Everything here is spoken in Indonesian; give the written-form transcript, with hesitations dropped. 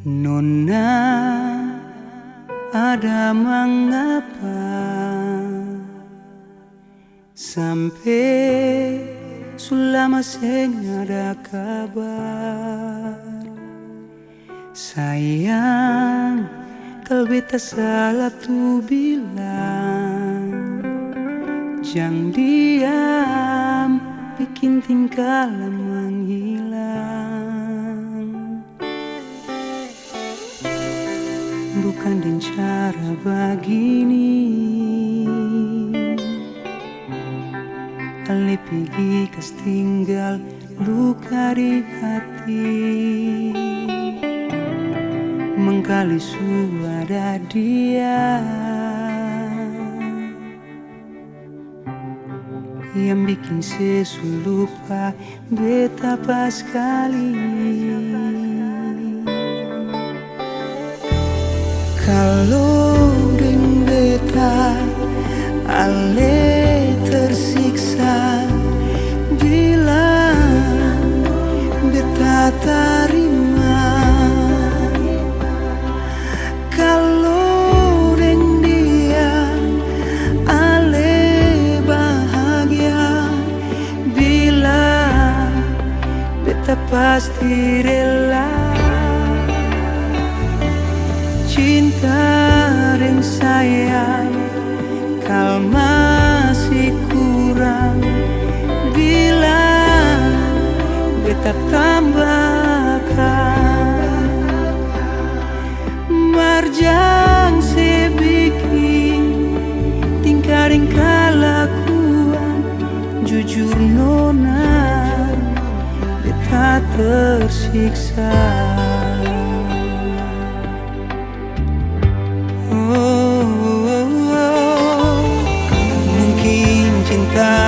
Nona, ada mengapa sampai sulama seng ada kabar? Sayang, kalau beta salah tu bilang, jangan diam, bikin tingkah menghilang. Bukan dengan cara begini, Ale pergi kas tinggal luka di hati. Mengkali suara dia yang bikin sesu lupa betapa sekali. Kalau dengan beta Ale tersiksa, bilang beta terima. Kalau dengan dia Ale bahagia, bilang beta pasti rela. Cinta dan sayang kau masih kurang, bilang beta tambahkan. Marjang sebikin tingkah dan kelakuan, jujur nona beta tersiksa. Mungkin cinta